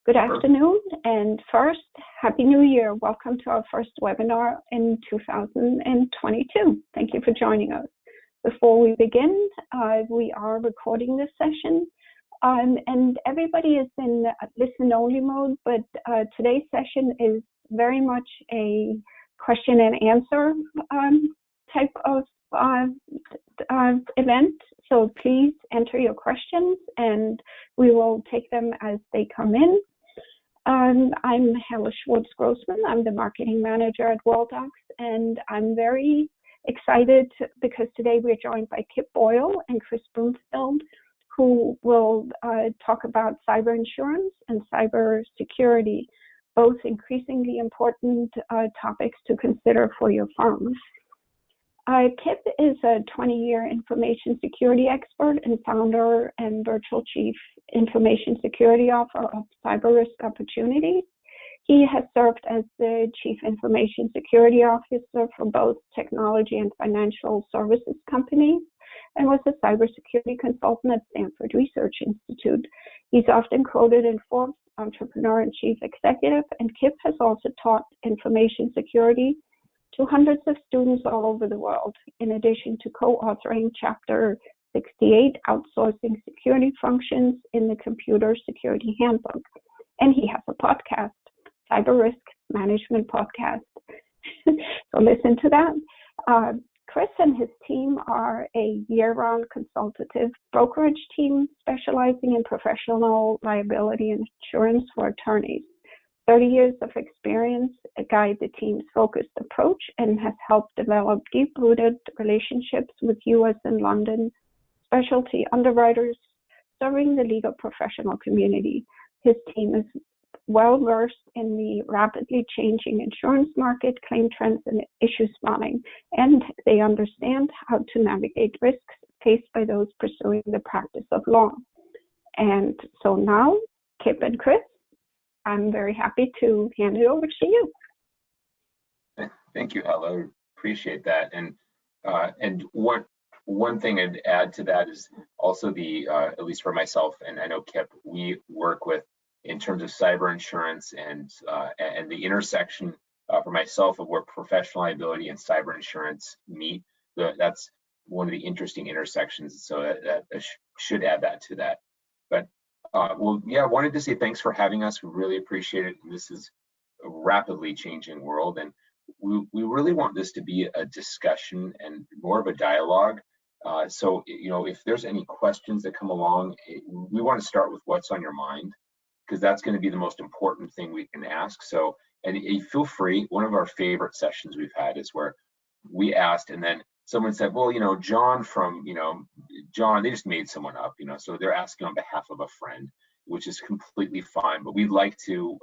Good afternoon, and first, Happy New Year. Welcome to our first webinar in 2022. Thank you for joining us. Before we begin, we are recording this session, and everybody is in listen-only mode, but today's session is very much a question and answer type of event. So please enter your questions, and we will take them as they come in. I'm Hella Schwartz-Grossman. I'm the marketing manager at Worldox, and I'm very excited because today we're joined by Kip Boyle and Chris Brumfield, who will talk about cyber insurance and cyber security, both increasingly important topics to consider for your firms. Kip is a 20-year information security expert and founder and virtual chief information security officer of Cyber Risk Opportunities. He has served as the chief information security officer for both technology and financial services companies and was a cybersecurity consultant at Stanford Research Institute. He's often quoted in Forbes Entrepreneur and Chief Executive, and Kip has also taught information security to hundreds of students all over the world, in addition to co-authoring Chapter 68, Outsourcing Security Functions in the Computer Security Handbook. And he has a podcast, Cyber Risk Management Podcast. So listen to that. Chris and his team are a year-round consultative brokerage team specializing in professional liability insurance for attorneys. 30 years of experience guide the team's focused approach and has helped develop deep-rooted relationships with U.S. and London specialty underwriters serving the legal professional community. His team is well-versed in the rapidly changing insurance market, claim trends, and issue spotting, and they understand how to navigate risks faced by those pursuing the practice of law. And so now, Kip and Chris, I'm very happy to hand it over to you. Thank you, Hella. Appreciate that. And one thing I'd add to that is also the at least for myself, and I know Kip, we work with in terms of cyber insurance and the intersection for myself of where professional liability and cyber insurance meet. That's one of the interesting intersections. So that should add that to that. But well, yeah, I wanted to say thanks for having us. We really appreciate it. This is a rapidly changing world, and we really want this to be a discussion and more of a dialogue. So, you know, if there's any questions that come along, we want to start with what's on your mind, because that's going to be the most important thing we can ask. So, and feel free. One of our favorite sessions we've had is where we asked, and then someone said, well, you know, John from, you know, John, they just made someone up, you know, so they're asking on behalf of a friend, which is completely fine. But we'd like to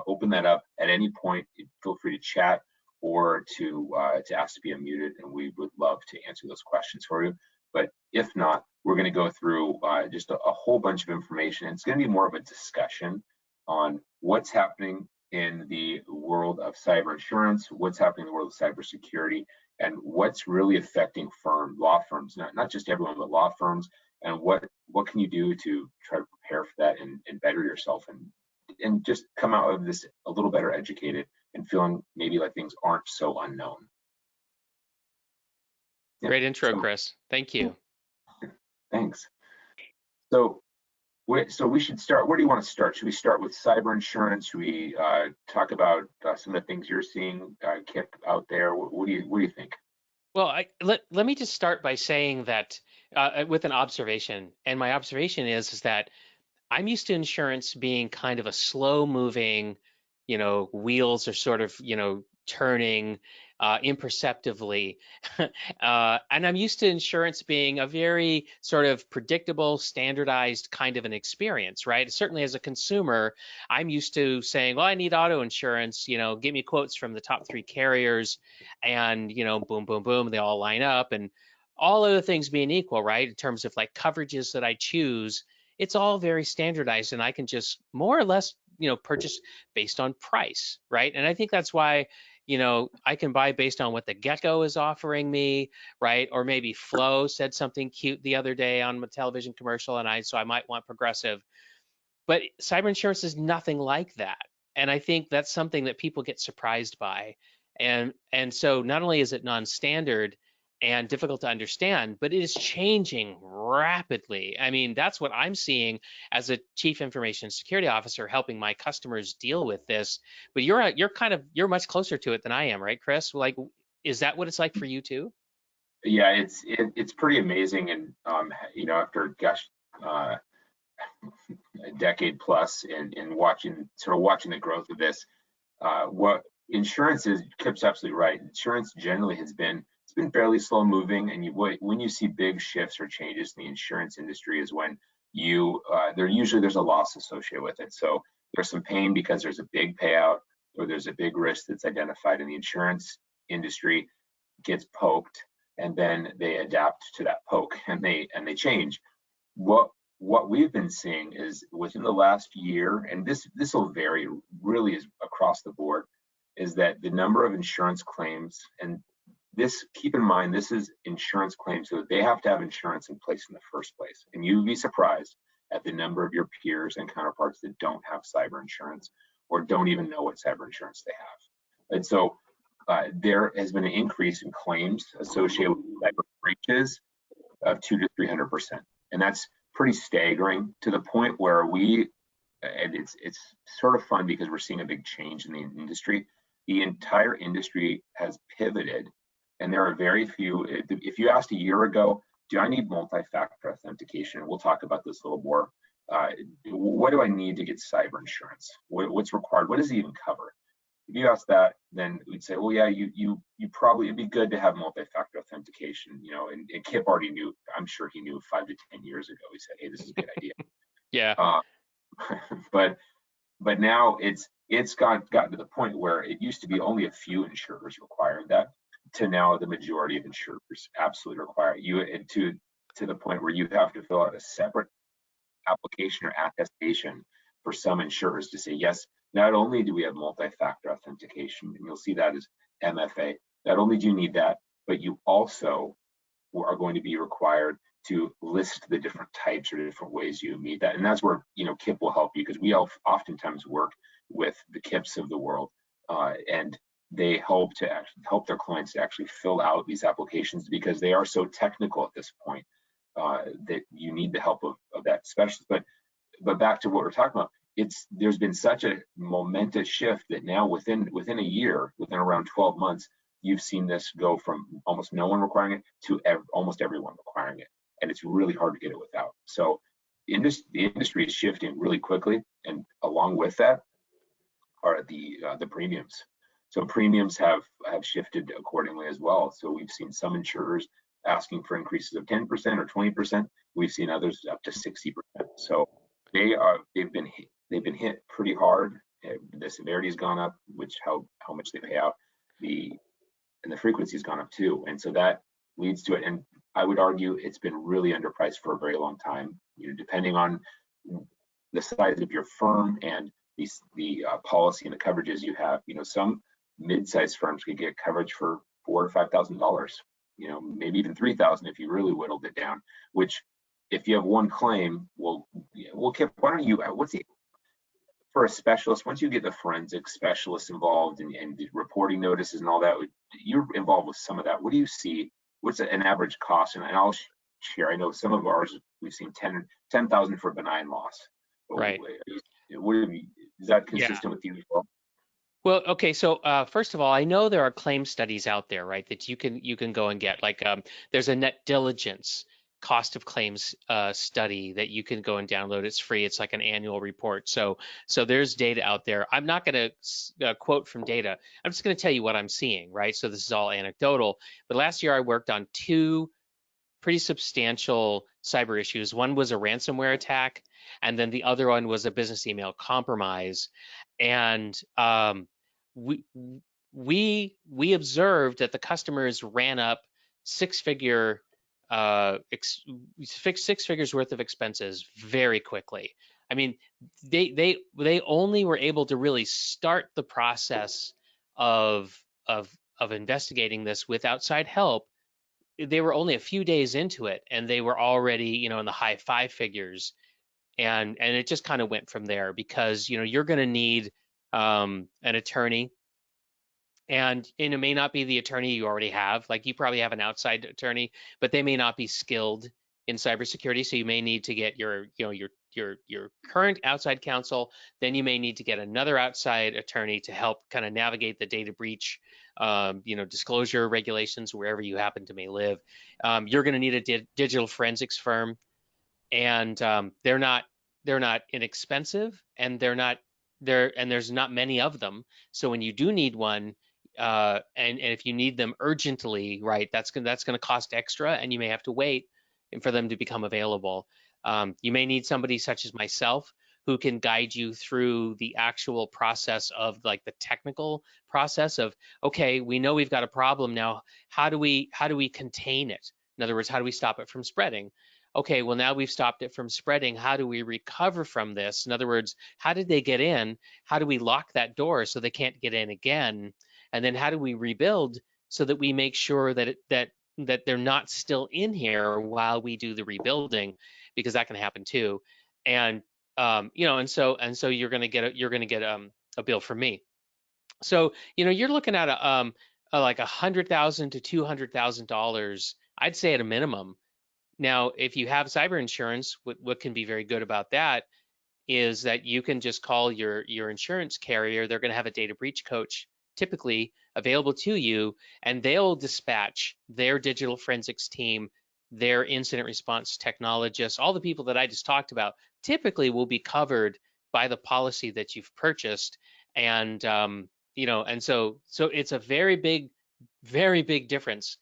open that up at any point. Feel free to chat or to ask to be unmuted, and we would love to answer those questions for you. But if not, we're going to go through just a whole bunch of information. And it's going to be more of a discussion on what's happening in the world of cyber insurance, what's happening in the world of cybersecurity, and what's really affecting law firms, not just everyone, but law firms, and what can you do to try to prepare for that and better yourself and just come out of this a little better educated and feeling maybe like things aren't so unknown. Yeah, great intro, Chris. Thank you. Thanks. So we should start. Where do you want to start? Should we start with cyber insurance? Should we talk about some of the things you're seeing, Kip, out there? What do you think? Well, let me just start by saying that with an observation, and my observation is that I'm used to insurance being kind of a slow-moving, you know, wheels are sort of, you know, turning imperceptibly. And I'm used to insurance being a very sort of predictable, standardized kind of an experience, right? Certainly as a consumer, I'm used to saying, well, I need auto insurance, you know, give me quotes from the top 3 carriers and, you know, boom, boom, boom, they all line up. And all other things being equal, right? In terms of like coverages that I choose, it's all very standardized and I can just more or less, you know, purchase based on price, right? And I think that's why, you know, I can buy based on what the Gecko is offering me, right? Or maybe Flo said something cute the other day on a television commercial, and so I might want Progressive. But cyber insurance is nothing like that. And I think that's something that people get surprised by. And so not only is it non-standard and difficult to understand, but it is changing rapidly. I mean, that's what I'm seeing as a chief information security officer helping my customers deal with this. But you're much closer to it than I am, right, Chris? Like, is that what it's like for you too? Yeah, it's pretty amazing, and after a decade plus in watching the growth of this, what insurance is, Kip's absolutely right. Insurance generally it's been fairly slow moving, and when you see big shifts or changes in the insurance industry is when there's a loss associated with it. So there's some pain because there's a big payout or there's a big risk that's identified in the insurance industry, gets poked, and then they adapt to that poke and they change. What we've been seeing is within the last year, and this will vary really is across the board, is that the number of insurance claims, and this, keep in mind, this is insurance claims, so they have to have insurance in place in the first place. And you'd be surprised at the number of your peers and counterparts that don't have cyber insurance or don't even know what cyber insurance they have. And so there has been an increase in claims associated with cyber breaches of 200 to 300%. And that's pretty staggering, to the point where and it's sort of fun because we're seeing a big change in the industry. The entire industry has pivoted, and there are very few. If you asked a year ago, do I need multi-factor authentication? We'll talk about this a little more. What do I need to get cyber insurance? What's required? What does it even cover? If you ask that, then we'd say, well, yeah, you probably, it'd be good to have multi-factor authentication, and Kip already knew. I'm sure he knew 5 to 10 years ago. He said, hey, this is a good idea. Yeah. But now it's gotten to the point where it used to be only a few insurers requiring that, to now the majority of insurers absolutely require it. And to the point where you have to fill out a separate application or attestation for some insurers to say, yes, not only do we have multi-factor authentication, and you'll see that as MFA, not only do you need that, but you also are going to be required to list the different types or different ways you meet that. And that's where, Kip will help you, because we oftentimes work with the Kips of the world, and they help their clients to actually fill out these applications, because they are so technical at this point that you need the help of that specialist. But back to what we're talking about, there's been such a momentous shift that now within a year, within around 12 months, you've seen this go from almost no one requiring it to almost everyone requiring it, and it's really hard to get it without. So the industry is shifting really quickly, and along with that are the premiums. So premiums have shifted accordingly as well. So we've seen some insurers asking for increases of 10% or 20%. We've seen others up to 60%. So they've been hit pretty hard. The severity has gone up, which how much they pay out, and the frequency has gone up too. And so that leads to it. And I would argue it's been really underpriced for a very long time. Depending on the size of your firm and the policy and the coverages you have, some mid-sized firms could get coverage for $4,000 to $5,000. Maybe even $3,000 if you really whittled it down. Which, if you have one claim, well, Kip, why don't you? For a specialist, once you get the forensic specialist involved and the reporting notices and all that, you're involved with some of that. What do you see? What's an average cost? And I'll share. I know some of ours we've seen $10,000 for benign loss. Right. Is that consistent with you as well? Well, okay. So first of all, I know there are claim studies out there, right, that you can go and get. Like there's a net diligence cost of claims study that you can go and download. It's free. It's like an annual report. So there's data out there. I'm not going to quote from data. I'm just going to tell you what I'm seeing, right? So this is all anecdotal. But last year I worked on 2 pretty substantial cyber issues. One was a ransomware attack, and then the other one was a business email compromise. And we observed that the customers ran up six figures worth of expenses very quickly. I mean, they only were able to really start the process of investigating this with outside help. They were only a few days into it, and they were already, in the high 5 figures. and it just kind of went from there, because you're going to need an attorney, and it may not be the attorney you already have. Like, you probably have an outside attorney, but they may not be skilled in cybersecurity, so you may need to get your current outside counsel. Then you may need to get another outside attorney to help kind of navigate the data breach, disclosure regulations wherever you happen to may live. You're going to need a digital forensics firm, and they're not inexpensive, and there's not many of them. So when you do need one, and if you need them urgently, right, that's gonna cost extra, and you may have to wait for them to become available. You may need somebody such as myself who can guide you through the actual process of, like, the technical process of, okay, we know we've got a problem now. How do we contain it? In other words, how do we stop it from spreading? Okay, well, now we've stopped it from spreading. How do we recover from this? In other words, how did they get in? How do we lock that door so they can't get in again? And then how do we rebuild so that we make sure that that they're not still in here while we do the rebuilding, because that can happen too. And and so you're going to get a bill from me. So you're looking at like $100,000 to $200,000, I'd say, at a minimum. Now, if you have cyber insurance, what can be very good about that is that you can just call your insurance carrier. They're going to have a data breach coach typically available to you, and they'll dispatch their digital forensics team, their incident response technologists. All the people that I just talked about typically will be covered by the policy that you've purchased. And and so it's a very big difference,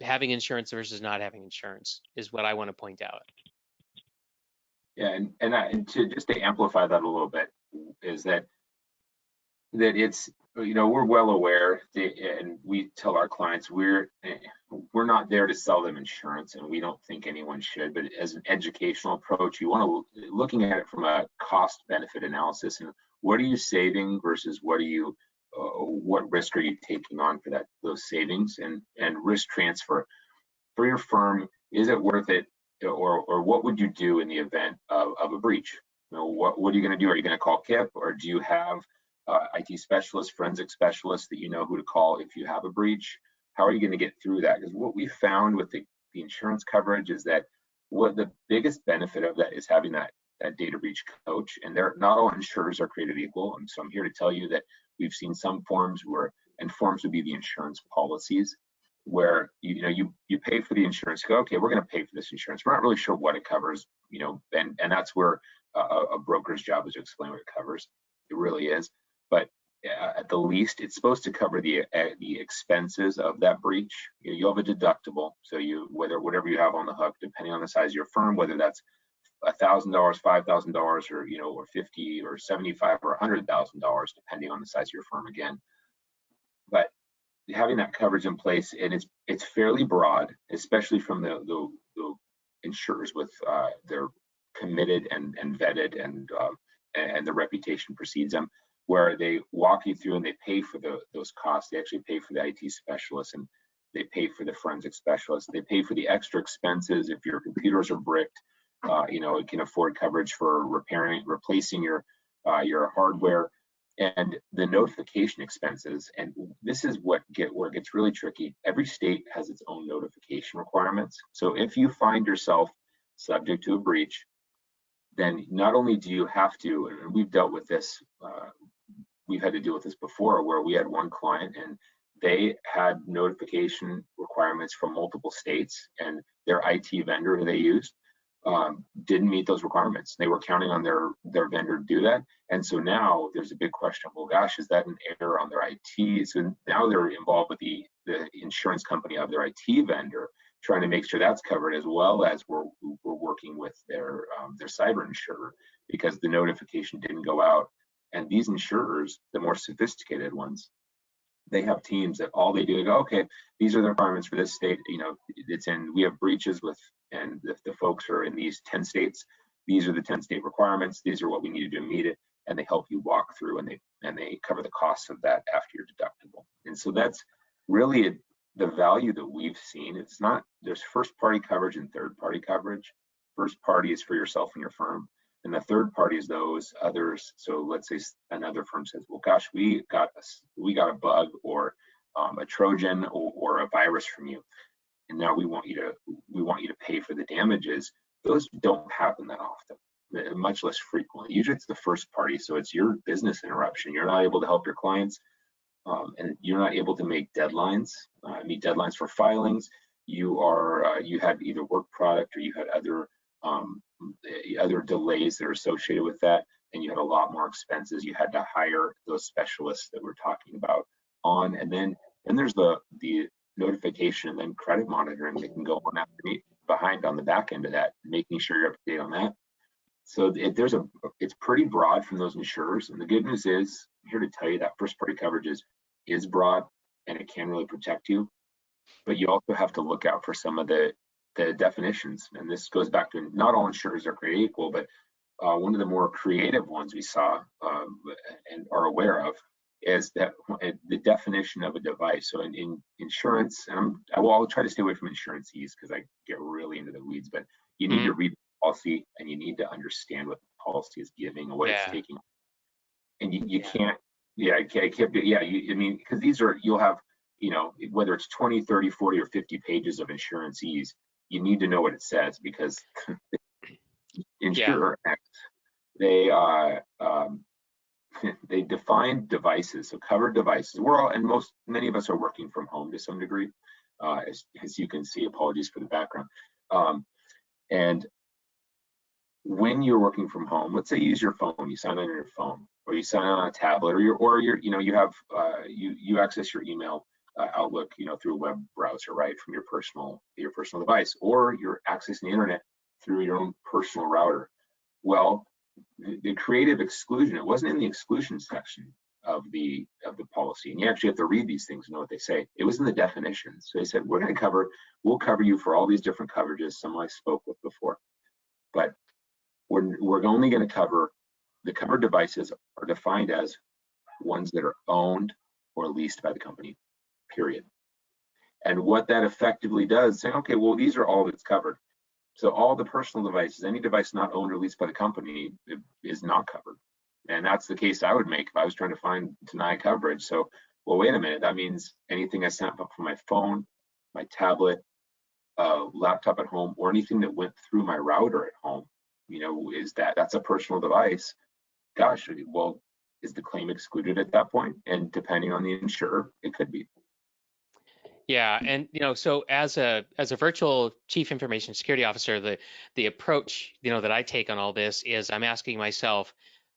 having insurance versus not having insurance, is what I want to point out. Yeah, and to amplify that a little bit, is that it's, we're well aware, and we tell our clients we're not there to sell them insurance, and we don't think anyone should. But as an educational approach, you want to looking at it from a cost benefit analysis, and what are you saving versus what risk are you taking on for those savings, and risk transfer for your firm. Is it worth it, or what would you do in the event of a breach? What are you going to do? Are you going to call Kip, or do you have IT specialists, forensic specialists that you know who to call if you have a breach? How are you going to get through that? Because what we found with the insurance coverage is that what the biggest benefit of that is having that data breach coach. And not all insurers are created equal. And so I'm here to tell you that we've seen some forms and forms would be the insurance policies, where you pay for the insurance. You go, okay, we're going to pay for this insurance. We're not really sure what it covers, and that's where a broker's job is to explain what it covers. It really is. But at the least, it's supposed to cover the expenses of that breach. You have a deductible, so whatever you have on the hook, depending on the size of your firm, whether that's $1,000, $5,000, or or $50 or $75 or $100,000, depending on the size of your firm again. But having that coverage in place, and it's fairly broad, especially from the insurers with they're committed and vetted, and the reputation precedes them, where they walk you through and they pay for those costs. They actually pay for the IT specialists, and they pay for the forensic specialists. They pay for the extra expenses if your computers are bricked. It can afford coverage for replacing your hardware, and the notification expenses. And this is where it gets really tricky. Every state has its own notification requirements. So if you find yourself subject to a breach, then not only do you have to, and we've dealt with this, we've had to deal with this before, where we had one client and they had notification requirements from multiple states, and their IT vendor they used didn't meet those requirements. They were counting on their vendor to do that. And so now there's a big question, well, gosh, is that an error on their IT? So now they're involved with the insurance company of their IT vendor, trying to make sure that's covered, as well as we're working with their cyber insurer, because the notification didn't go out. And these insurers, the more sophisticated ones, they have teams that all they do, they go, okay, these are the requirements for this state. We have breaches with, and if the folks are in these 10 states, these are the 10 state requirements. These are what we need to do to meet it. And they help you walk through, and they cover the costs of that after your deductible. And so that's really the value that we've seen. There's first party coverage and third party coverage. First party is for yourself and your firm. And the third parties, those others. So let's say another firm says, well, gosh, we got a bug or a Trojan or a virus from you, and now we want you to pay for the damages. Those don't happen that often, much less frequently. Usually it's the first party, so it's your business interruption. You're not able to help your clients, and you're not able to make deadlines, meet deadlines for filings. You had either work product or you had other delays that are associated with that, and you had a lot more expenses. You had to hire those specialists that we're talking about on, and then there's the notification and then credit monitoring that can go on behind on the back end of that, making sure you're up to date on that. So it's pretty broad from those insurers, and the good news is, I'm here to tell you that first party coverage is broad and it can really protect you, but you also have to look out for some of the definitions. And this goes back to, not all insurers are created equal, but one of the more creative ones we saw and are aware of is that the definition of a device. So in insurance, and I'll try to stay away from insurances because I get really into the weeds, but you need to read the policy and you need to understand what the policy is giving and what it's taking. And you can't, I mean, because you'll have, whether it's 20, 30, 40, or 50 pages of insurances, you need to know what it says, because insurer X, they define devices, so covered devices. Many of us are working from home to some degree, as you can see. Apologies for the background. And when you're working from home, let's say you use your phone, you sign on your phone, or you sign on a tablet, or you access your email, Outlook, through a web browser, right, from your personal device, or you're accessing the internet through your own personal router. Well, the creative exclusion, it wasn't in the exclusion section of the policy, and you actually have to read these things and know what they say. It was in the definitions. So they said, we'll cover you for all these different coverages, some I spoke with before, but we're only going to cover the covered devices are defined as ones that are owned or leased by the company, period. And what that effectively does, saying, okay, well, these are all that's covered. So all the personal devices, any device not owned or leased by the company, is not covered. And that's the case I would make if I was trying to deny coverage. So, well, wait a minute, that means anything I sent up from my phone, my tablet, laptop at home, or anything that went through my router at home, that's a personal device. Gosh, well, is the claim excluded at that point? And depending on the insurer, it could be. Yeah, and so as a virtual chief information security officer, the approach that I take on all this is I'm asking myself,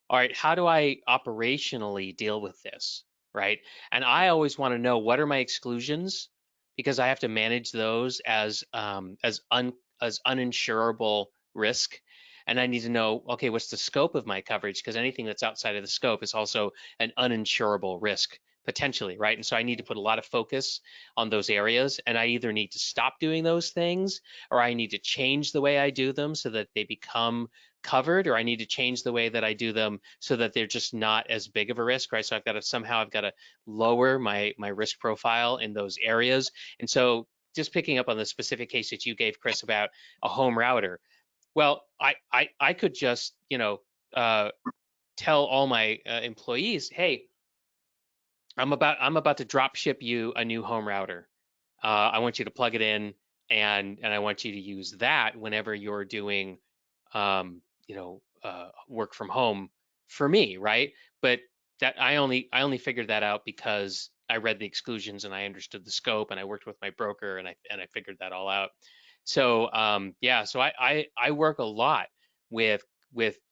all right, how do I operationally deal with this, right? And I always want to know, what are my exclusions, because I have to manage those as uninsurable risk. And I need to know, okay, what's the scope of my coverage? Because anything that's outside of the scope is also an uninsurable risk, potentially, right? And so I need to put a lot of focus on those areas, and I either need to stop doing those things, or I need to change the way I do them so that they become covered, or I need to change the way that I do them so that they're just not as big of a risk, right? So I've got to lower my risk profile in those areas. And so just picking up on the specific case that you gave, Chris, about a home router. Well, I could just, tell all my employees, hey, I'm about to drop ship you a new home router. I want you to plug it in, and I want you to use that whenever you're doing, work from home for me, right? But that I only figured that out because I read the exclusions and I understood the scope, and I worked with my broker, and I figured that all out. So so I work a lot with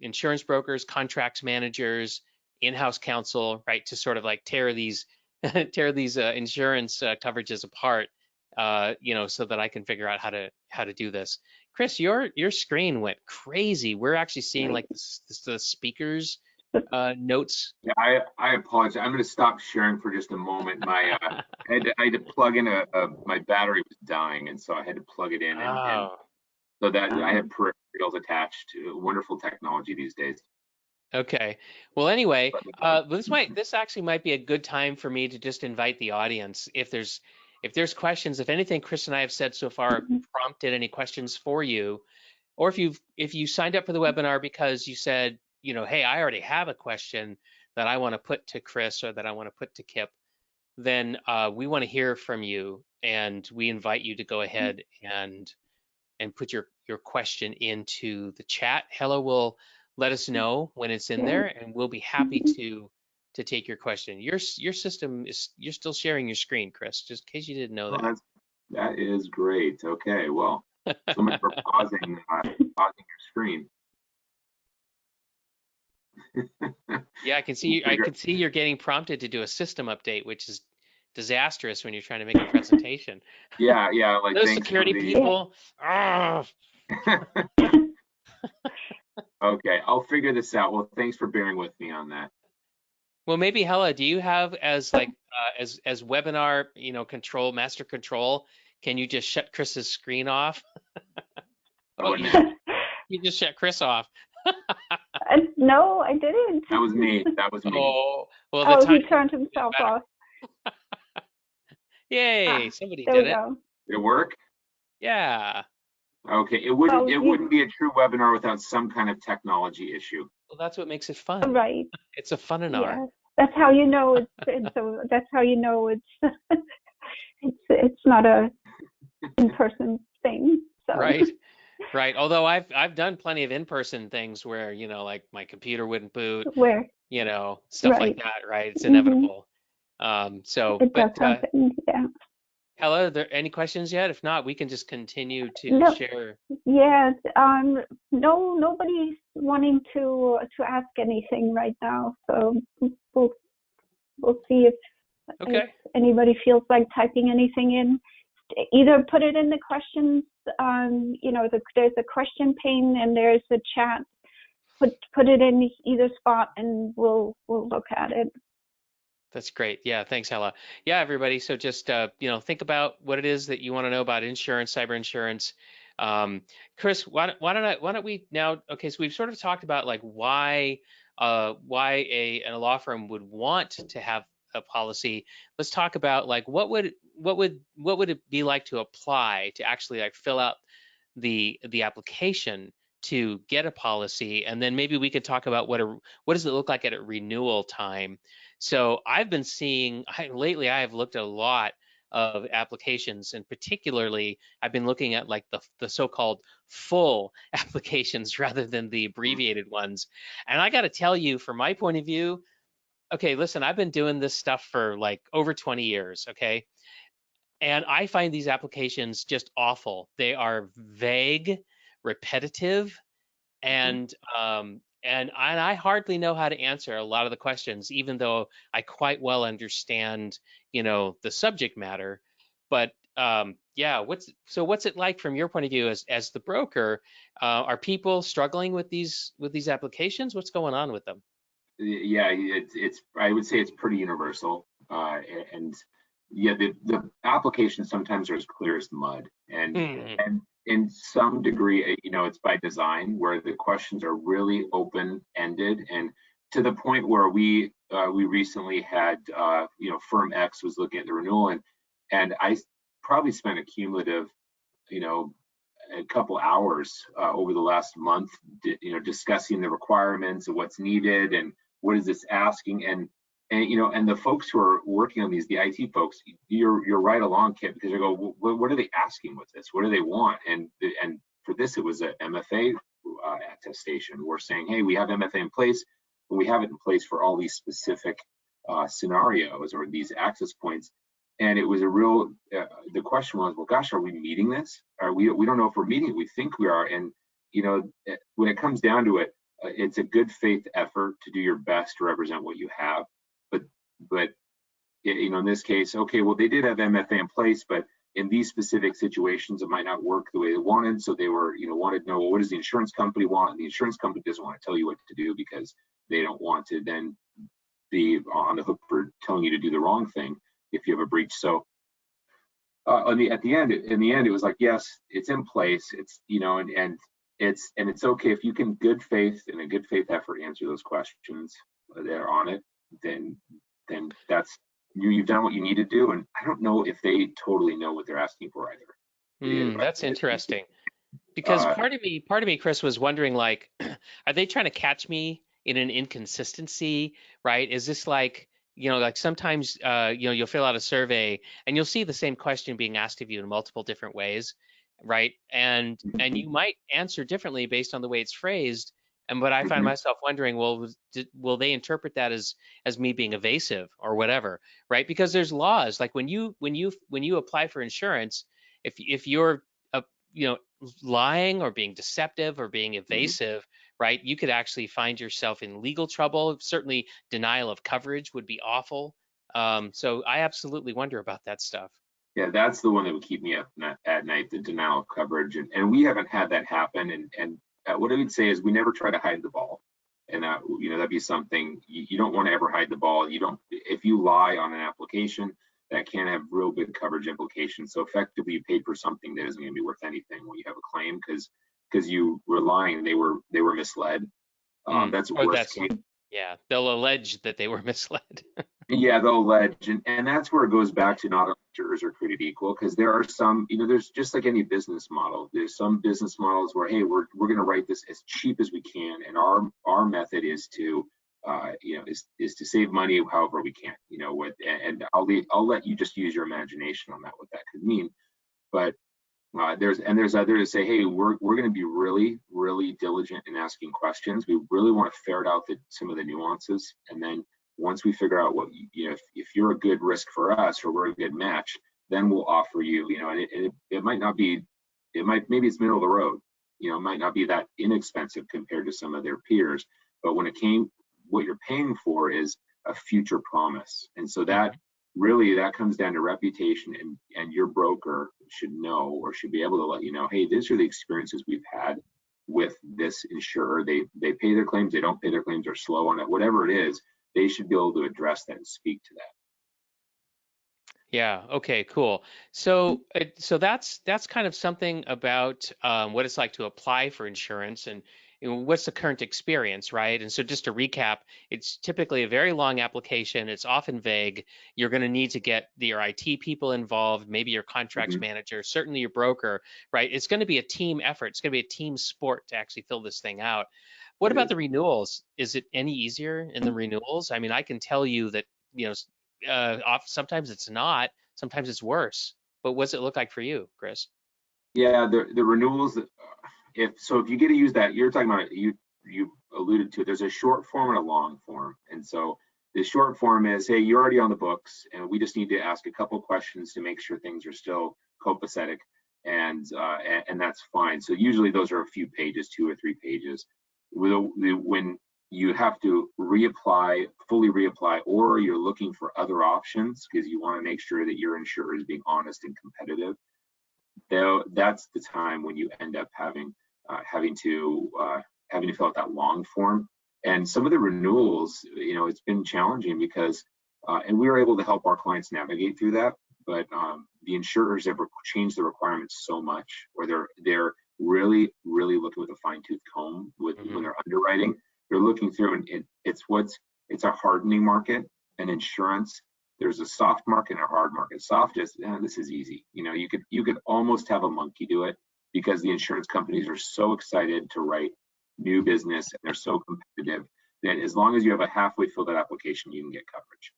insurance brokers, contracts managers, in-house counsel, right, to sort of like tear these insurance coverages apart, so that I can figure out how to do this. Chris, your screen went crazy. We're actually seeing like the speakers notes. Yeah, I apologize. I'm going to stop sharing for just a moment. My I had to plug in my battery was dying, and so I had to plug it in, and so that I have peripherals attached to wonderful technology these days. Okay. Well, anyway, this actually might be a good time for me to just invite the audience. If there's questions, if anything Chris and I have said so far prompted any questions for you, or if you signed up for the webinar because you said, you know, hey, I already have a question that I want to put to Chris or that I want to put to Kip, then we want to hear from you, and we invite you to go ahead and put your question into the chat. Hella will let us know when it's in there, and we'll be happy to take your question. Your system is, you're still sharing your screen, Chris, just in case you didn't know that. That is great. Okay, well, so much for pausing your screen. Yeah, I can see you're getting prompted to do a system update, which is disastrous when you're trying to make a presentation. Yeah, like those security people. Okay, I'll figure this out. Well, thanks for bearing with me on that. Well, maybe Hella, do you have as like as webinar, you know, master control? Can you just shut Chris's screen off? Oh, you just shut Chris off. No, I didn't. That was me. Oh, well, he turned himself off. Yay! Somebody there did we it. Go. Did it work? Yeah. Okay. It wouldn't be a true webinar without some kind of technology issue. Well, that's what makes it fun. Right. It's a fun-inar. Yeah. That's how you know that's how you know it's it's not a in-person thing. So. Right. Although I've done plenty of in-person things where, you know, like my computer wouldn't boot, you know, stuff like that, right? It's inevitable. So it does happen, yeah. Hella, are there any questions yet? If not, we can just continue to share. Yeah, no, nobody's wanting to ask anything right now, so we'll see if anybody feels like typing anything in. Either put it in the questions, you know, there's a question pane and there's a chat. Put it in either spot and we'll look at it. That's great. Yeah, thanks, Hella. Yeah, everybody. So just you know, think about what it is that you want to know about insurance, cyber insurance. Chris, why don't we now? Okay, so we've sort of talked about like why a law firm would want to have a policy. Let's talk about like what would it be like to apply, to actually like fill out the application to get a policy, and then maybe we could talk about what does it look like at a renewal time. So I've been seeing lately, I have looked at a lot of applications, and particularly I've been looking at like the so-called full applications rather than the abbreviated ones. And I got to tell you, from my point of view, okay, listen, I've been doing this stuff for like over 20 years, okay? And I find these applications just awful. They are vague, repetitive, and I hardly know how to answer a lot of the questions, even though I quite well understand, you know, the subject matter. But yeah, what's it like from your point of view as the broker? Are people struggling with these applications? What's going on with them? Yeah, it's I would say it's pretty universal, and yeah, the applications sometimes are as clear as mud, and in some degree, you know, it's by design where the questions are really open-ended, and to the point where we recently had you know, firm X was looking at the renewal, and I probably spent a cumulative, you know, a couple hours over the last month, you know, discussing the requirements and what's needed and what is this asking, and you know, and the folks who are working on these, the IT folks, you're right along, Kip, because they go, what are they asking with this? What do they want? And for this, it was a MFA attestation. We're saying, hey, we have MFA in place, but we have it in place for all these specific scenarios or these access points. And it was a real, the question was, well, gosh, are we meeting this? We don't know if we're meeting it. We think we are. And, you know, when it comes down to it, it's a good faith effort to do your best to represent what you have. But you know, in this case, okay, well, they did have MFA in place, but in these specific situations, it might not work the way they wanted. So they were, you know, wanted to know, well, what does the insurance company want? And the insurance company doesn't want to tell you what to do because they don't want to then be on the hook for telling you to do the wrong thing if you have a breach. So in the end, it was like, yes, it's in place. It's, you know, and it's okay if you can good faith and a good faith effort answer those questions that are on it, then that's you've done what you need to do. And I don't know if they totally know what they're asking for either. That's interesting. Because part of me, Chris, was wondering, like, are they trying to catch me in an inconsistency, right? Is this like, like sometimes, you'll fill out a survey and you'll see the same question being asked of you in multiple different ways, right? And you might answer differently based on the way it's phrased. And but I find myself wondering, well, will they interpret that as me being evasive or whatever, right? Because there's laws, like when you apply for insurance, if you're you know lying or being deceptive or being evasive, right, you could actually find yourself in legal trouble. Certainly denial of coverage would be awful. So I absolutely wonder about that stuff. Yeah, that's the one that would keep me up at night, the denial of coverage. And we haven't had that happen. And what I would say is we never try to hide the ball. And that'd be something you don't want to ever hide the ball. You don't, if you lie on an application, that can have real big coverage implications. So effectively, you paid for something that isn't going to be worth anything when you have a claim because you were lying. They were misled. That's the worst case. Yeah, they'll allege that they were misled. Yeah, they'll allege, and that's where it goes back to not all insurers are created equal, because there are some, there's just like any business model. There's some business models where, hey, we're going to write this as cheap as we can, and our method is to is to save money however we can, and I'll let you just use your imagination on that, what that could mean. But there's others that say, hey, we're going to be really, really diligent in asking questions. We really want to ferret out some of the nuances, and then once we figure out what if you're a good risk for us or we're a good match, then we'll offer you, and it might not be, maybe it's middle of the road, it might not be that inexpensive compared to some of their peers, but what you're paying for is a future promise. And so that comes down to reputation, and your broker should know or should be able to let you know, hey, these are the experiences we've had with this insurer. They pay their claims, they don't pay their claims, they're slow on it, whatever it is, they should be able to address that and speak to that. Yeah. Okay. Cool. So, that's kind of something about what it's like to apply for insurance, and what's the current experience, right? And so, just to recap, it's typically a very long application. It's often vague. You're going to need to get your IT people involved, maybe your contracts manager, certainly your broker, right? It's going to be a team effort. It's going to be a team sport to actually fill this thing out. What about the renewals? Is it any easier in the renewals? I mean, I can tell you that, sometimes it's not, sometimes it's worse. But what's it look like for you, Chris? Yeah, the renewals, if you get to use that, you're talking about, you alluded to it, there's a short form and a long form. And so the short form is, hey, you're already on the books, and we just need to ask a couple questions to make sure things are still copacetic, and that's fine. So usually those are a few pages, 2 or 3 pages. When you have to fully reapply, or you're looking for other options because you want to make sure that your insurer is being honest and competitive, that's the time when you end up having to fill out that long form. And some of the renewals, it's been challenging because, and we were able to help our clients navigate through that, but the insurers have changed the requirements so much, or they're really, really looking with a fine-tooth comb when they're underwriting. They're looking through, and it's a hardening market. And insurance, there's a soft market and a hard market. Soft is, this is easy. You could almost have a monkey do it, because the insurance companies are so excited to write new business, and they're so competitive that as long as you have a halfway filled out application, you can get coverage.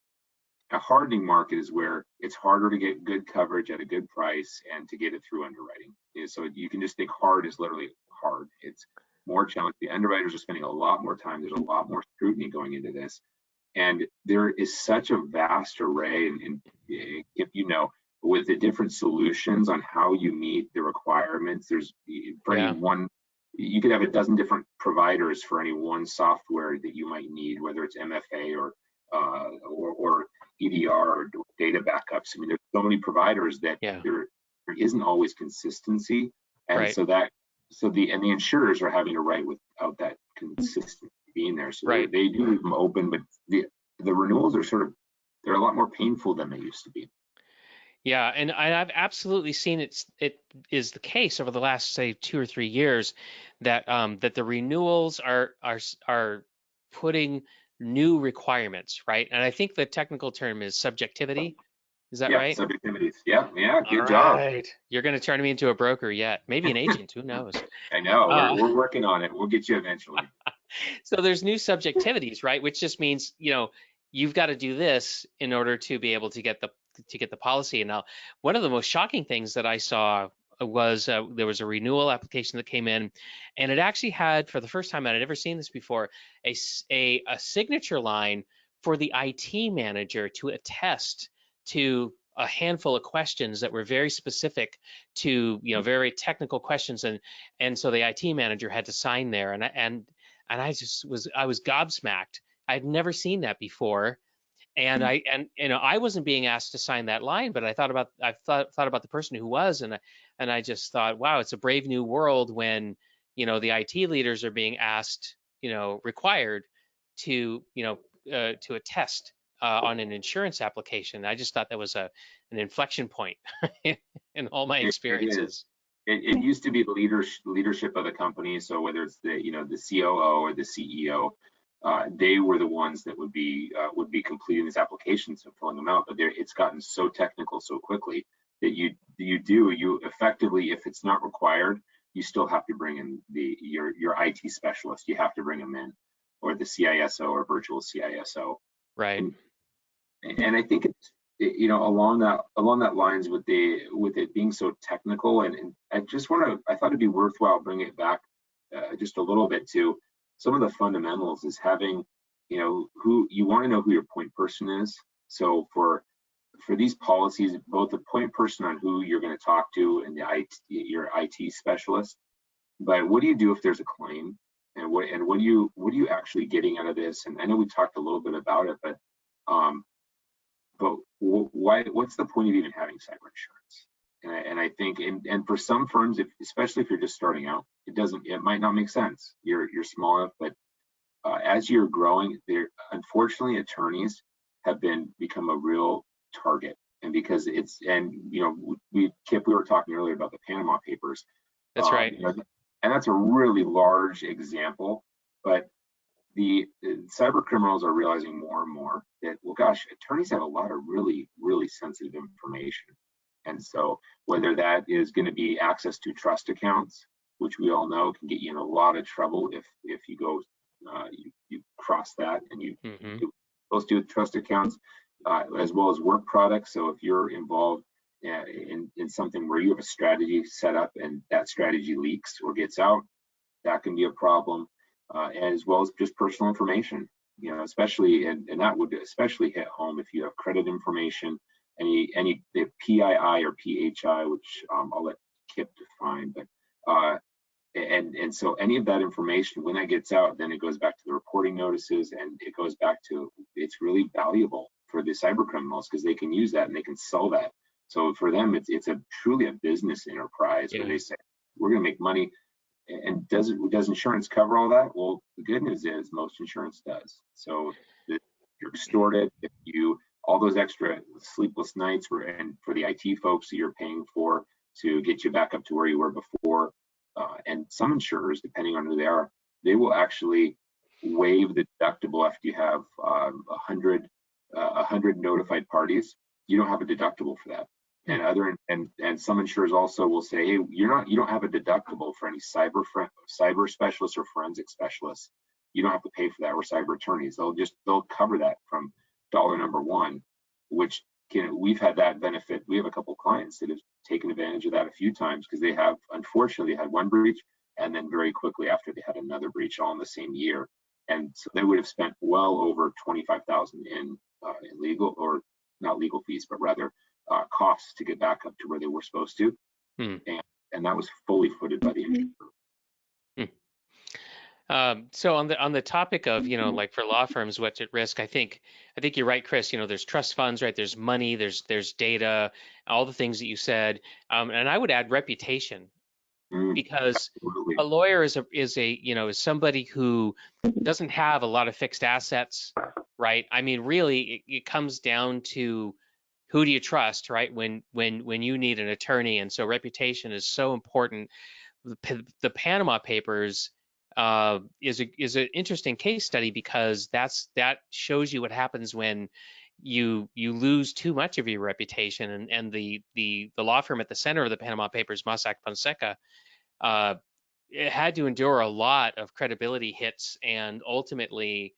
A hardening market is where it's harder to get good coverage at a good price and to get it through underwriting. So you can just think hard is literally hard. It's more challenging. The underwriters are spending a lot more time. There's a lot more scrutiny going into this. And there is such a vast array, and if with the different solutions on how you meet the requirements, there's for any one, you could have a dozen different providers for any one software that you might need, whether it's MFA or EDR or data backups. I mean, there's so many providers that there isn't always consistency, and so the insurers are having to write without that consistency being there. So they do leave them open, but the renewals are they're a lot more painful than they used to be. Yeah, and I've absolutely seen it is the case over the last, say, 2 or 3 years that that the renewals are putting new requirements, right? And I think the technical term is subjectivity. Is that right? Subjectivity please. Yeah, All good job. right. You're going to turn me into a broker yet. Maybe an agent, who knows? I know, Uh, we're working on it. We'll get you eventually. so there's new subjectivities, right? Which just means, you've got to do this in order to be able to get the policy. And now, one of the most shocking things that I saw was there was a renewal application that came in, and it actually had, for the first time, I'd ever seen this before, a signature line for the IT manager to attest to a handful of questions that were very specific to, very technical questions, and so the IT manager had to sign there, and I was gobsmacked. I'd never seen that before, and I wasn't being asked to sign that line, but I thought about the person who was, and I just thought, wow, it's a brave new world when the IT leaders are being asked, required to to attest on an insurance application. I just thought that was an inflection point in all my It is. experiences. It used to be the leadership of the company. So whether it's the the COO or the CEO, they were the ones that would be completing these applications and filling them out. But it's gotten so technical so quickly that you effectively, if it's not required, you still have to bring in your IT specialist. You have to bring them in, or the CISO or virtual CISO. Right. And I think it's along that lines with it being so technical, and I thought it'd be worthwhile bringing it back just a little bit to some of the fundamentals. Is having who you want to know who your point person is. So for these policies, both the point person on who you're going to talk to and your IT specialist. But what do you do if there's a claim, and what are you actually getting out of this? And I know we talked a little bit about it, but why? What's the point of even having cyber insurance? And I think, and for some firms, especially if you're just starting out, it might not make sense. You're small enough, but as you're growing, unfortunately, attorneys have become a real target. And because Kip, we were talking earlier about the Panama Papers. That's right. And that's a really large example, but the cyber criminals are realizing more and more that, well, gosh, attorneys have a lot of really, really sensitive information. And so whether that is going to be access to trust accounts, which we all know can get you in a lot of trouble if you go, you cross that and you do supposed to with trust accounts, as well as work products. So if you're involved in something where you have a strategy set up and that strategy leaks or gets out, that can be a problem. As well as just personal information, especially, and that would especially hit home if you have credit information, the PII or PHI, which I'll let Kip define, but and so any of that information, when that gets out, then it goes back to the reporting notices, and it goes back to, it's really valuable for the cyber criminals because they can use that and they can sell that. So for them, it's truly a business enterprise where they say, we're going to make money. And does insurance cover all that? Well, the good news is most insurance does. So if you're extorted, all those extra sleepless nights for the IT folks that you're paying for to get you back up to where you were before, and some insurers, depending on who they are, they will actually waive the deductible after you have 100 notified parties. You don't have a deductible for that. And some insurers also will say, hey, you don't have a deductible for any cyber specialists or forensic specialists. You don't have to pay for that, or cyber attorneys. They'll cover that from dollar number one, which we've had that benefit. We have a couple of clients that have taken advantage of that a few times because they have, unfortunately, had one breach, and then very quickly after they had another breach all in the same year. And so they would have spent well over $25,000 in legal, or not legal fees, but rather costs to get back up to where they were supposed to, and that was fully footed by the insurer. So on the topic of like for law firms, what's at risk, I think you're right, Chris. There's trust funds, right? There's money, there's data, all the things that you said, and I would add reputation, because Absolutely. a lawyer is somebody who doesn't have a lot of fixed assets, right? I mean, really, it comes down to who do you trust, right? When you need an attorney, and so reputation is so important. The Panama Papers is an interesting case study because that shows you what happens when you lose too much of your reputation, and the law firm at the center of the Panama Papers, Mossack Fonseca, it had to endure a lot of credibility hits, and ultimately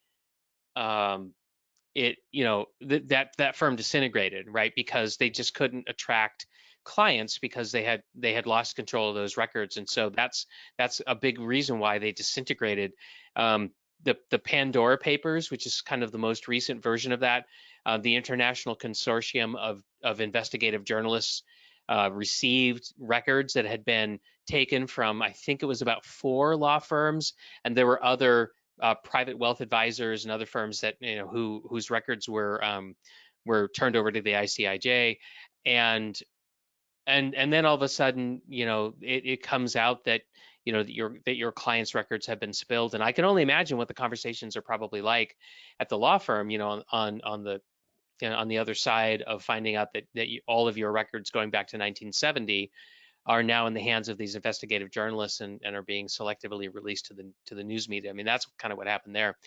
it, that firm disintegrated, right? Because they just couldn't attract clients because they had lost control of those records, and so that's a big reason why they disintegrated. The Pandora Papers, which is kind of the most recent version of that, the International Consortium of Investigative Journalists received records that had been taken from, I think it was about 4 law firms, and there were other private wealth advisors and other firms that whose records were turned over to the ICIJ, and then all of a sudden, it comes out that that your client's records have been spilled, and I can only imagine what the conversations are probably like at the law firm, on the other side of finding out that all of your records going back to 1970 are now in the hands of these investigative journalists and are being selectively released to the news media. I mean, that's kind of what happened there.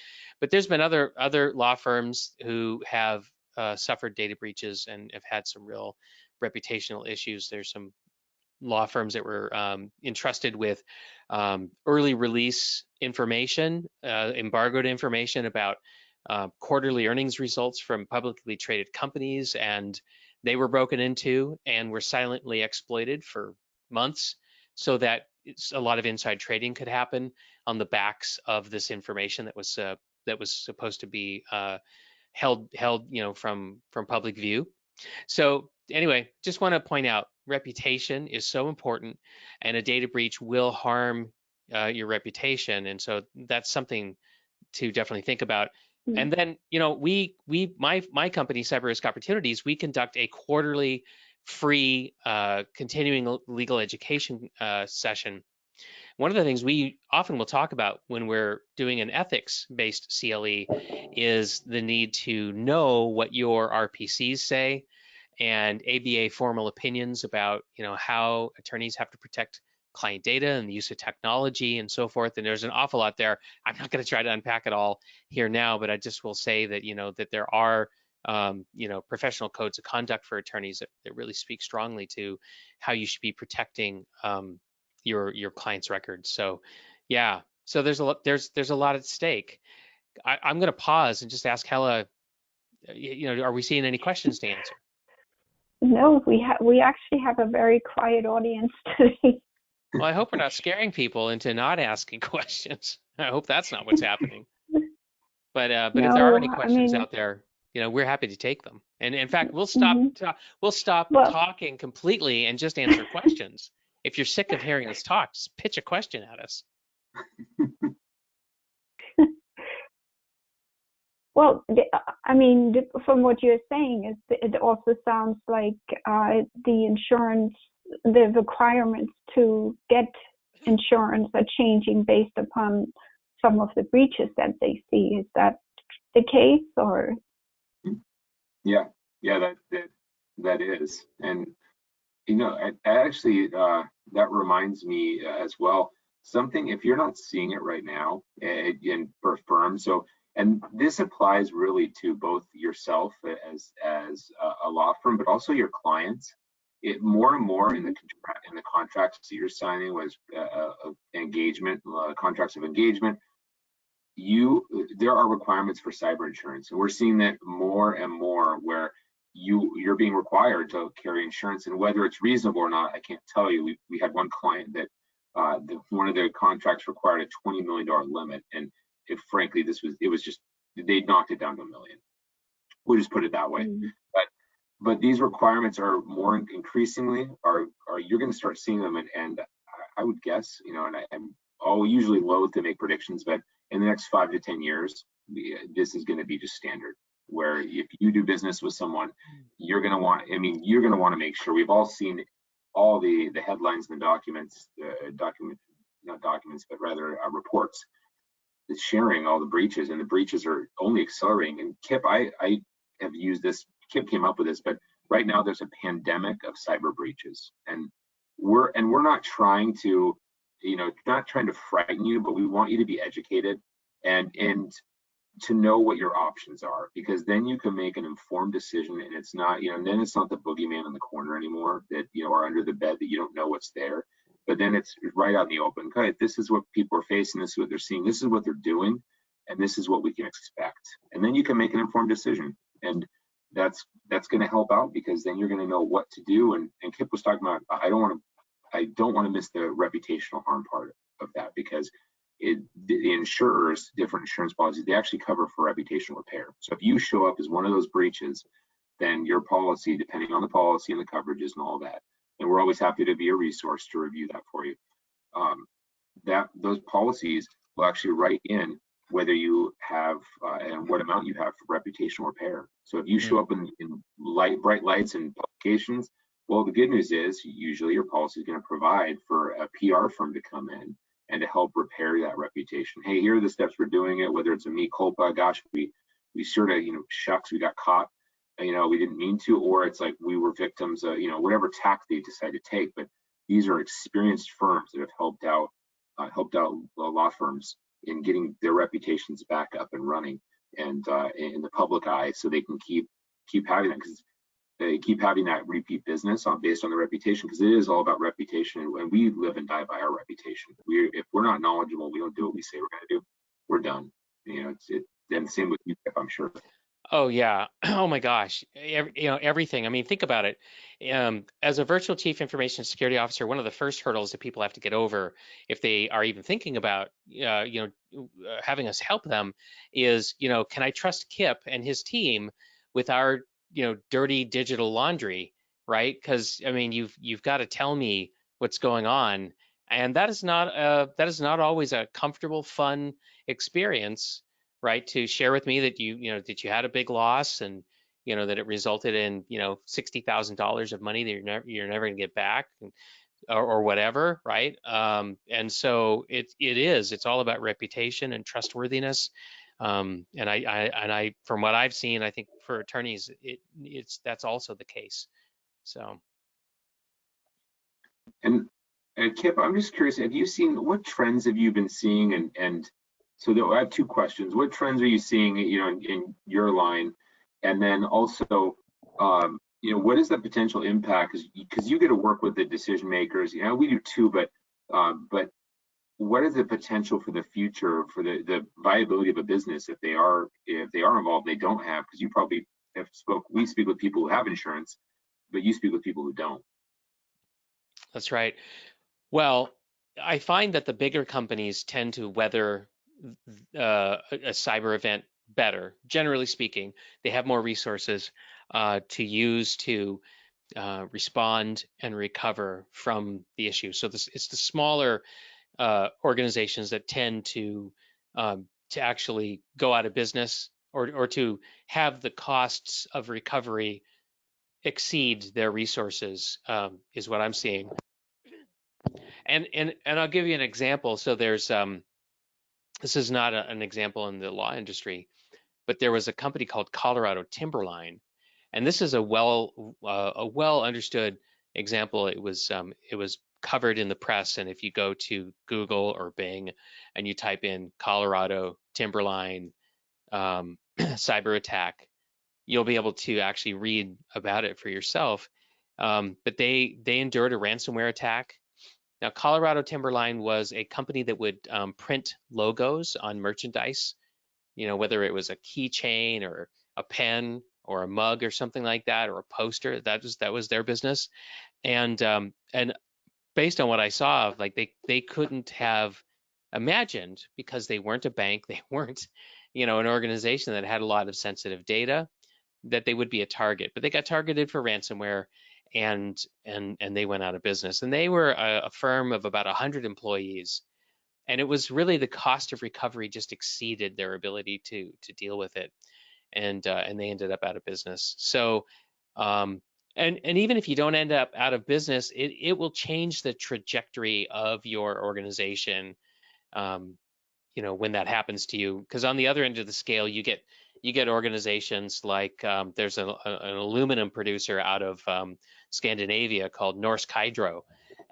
But there's been other law firms who have suffered data breaches and have had some real reputational issues. There's some law firms that were entrusted with early release information, embargoed information about quarterly earnings results from publicly traded companies, and they were broken into and were silently exploited for months so that a lot of inside trading could happen on the backs of this information that was supposed to be held from public view. So anyway, just want to point out, reputation is so important, and a data breach will harm your reputation, and so that's something to definitely think about. And then, my company, Cyber Risk Opportunities, we conduct a quarterly free continuing legal education session. One of the things we often will talk about when we're doing an ethics-based CLE is the need to know what your RPCs say and ABA formal opinions about, how attorneys have to protect client data and the use of technology and so forth. And there's an awful lot there. I'm not going to try to unpack it all here now, but I just will say that, that there are, professional codes of conduct for attorneys that really speak strongly to how you should be protecting your client's records. So, yeah. So there's a lot at stake. I'm going to pause and just ask Hella, are we seeing any questions to answer? No, we actually have a very quiet audience today. Well, I hope we're not scaring people into not asking questions. I hope that's not what's happening. But No, if there are any questions out there, we're happy to take them. And in fact, we'll stop talking completely and just answer questions. If you're sick of hearing us talk, just pitch a question at us. Well, from what you're saying, it also sounds like the insurance, the requirements to get insurance are changing based upon some of the breaches that they see. Is that the case, or? Yeah, that is. And, I actually, that reminds me as well, something, if you're not seeing it right now for firms, and this applies really to both yourself as a law firm, but also your clients. It more and more in the contracts that you're signing was engagement, contracts of engagement. There are requirements for cyber insurance, and we're seeing that more and more where you're being required to carry insurance, and whether it's reasonable or not, I can't tell you. We had one client that one of their contracts required a $20 million limit, and frankly, it was just, they knocked it down to $1 million. We'll just put it that way. But these requirements are more increasingly you're going to start seeing them, and I would guess, and I'm usually loath to make predictions, but in the next 5 to 10 years, this is going to be just standard. Where if you do business with someone, you're going to want to make sure. We've all seen all the headlines and the reports that's sharing all the breaches, and the breaches are only accelerating. And Kip, I have used this. Kip came up with this, but right now there's a pandemic of cyber breaches, and we're not trying to, not trying to frighten you, but we want you to be educated. And to know what your options are, because then you can make an informed decision, and it's not, then it's not the boogeyman in the corner anymore that, or under the bed that you don't know what's there. But then it's right out in the open. Okay, this is what people are facing, this is what they're seeing, this is what they're doing, and this is what we can expect. And then you can make an informed decision. And that's going to help out, because then you're going to know what to do. And Kip was talking about, I don't want to miss the reputational harm part of that, because the insurers, different insurance policies, they actually cover for reputational repair. So if you show up as one of those breaches, then your policy, depending on the policy and the coverages and all that, and we're always happy to be a resource to review that for you. Those policies will actually write in whether you have and what amount you have for reputational repair. So if you show up in bright lights and publications, well, the good news is usually your policy is going to provide for a PR firm to come in and to help repair that reputation. Hey, here are the steps we're doing it, whether it's a mea culpa, gosh, we sort of, shucks, we got caught, we didn't mean to, or it's like we were victims of, whatever tack they decide to take. But these are experienced firms that have helped out law firms in getting their reputations back up and running and in the public eye, so they can keep having that, because they keep having that repeat business based on the reputation, because it is all about reputation, and we live and die by our reputation. If we're not knowledgeable, we don't do what we say we're going to do, we're done. And same with you, I'm sure. Oh yeah. Oh my gosh. Everything. I mean, think about it. As a virtual chief information security officer, one of the first hurdles that people have to get over, if they are even thinking about, having us help them, is, can I trust Kip and his team with our, dirty digital laundry, right? Because I mean, you've got to tell me what's going on, and that is not always a comfortable, fun experience, right? To share with me that that you had a big loss, and that it resulted in $60,000 of money that you're never going to get back, or whatever, right? And so it's all about reputation and trustworthiness. And I from what I've seen, I think for attorneys, that's also the case. So. And Kip, I'm just curious, what trends have you been seeing? And so I have two questions. What trends are you seeing, in your line? And then also, what is the potential impact? Because you get to work with the decision makers. We do too, but what is the potential for the future, for the viability of a business if they are involved? They don't have, because you probably we speak with people who have insurance, but you speak with people who don't. That's right. Well, I find that the bigger companies tend to weather a cyber event better. Generally speaking, they have more resources to use to respond and recover from the issue. So it's the smaller organizations that tend to actually go out of business, or to have the costs of recovery exceed their resources, is what I'm seeing. And I'll give you an example. So there's this is not an example in the law industry, but there was a company called Colorado Timberline, and this is a well understood example. It was covered in the press, and if you go to Google or Bing and you type in Colorado Timberline cyber attack, you'll be able to actually read about it for yourself. But they endured a ransomware attack. Now, Colorado Timberline was a company that would print logos on merchandise, whether it was a keychain or a pen or a mug or something like that, or a poster. That was their business. And based on what I saw, like they couldn't have imagined, because they weren't a bank, they weren't, an organization that had a lot of sensitive data, that they would be a target. But they got targeted for ransomware, and they went out of business. And they were a firm of about 100 employees, and it was really the cost of recovery just exceeded their ability to deal with it, and they ended up out of business. So and even if you don't end up out of business, it will change the trajectory of your organization, when that happens to you. Because on the other end of the scale, you get organizations like there's an aluminum producer out of Scandinavia called Norsk Hydro,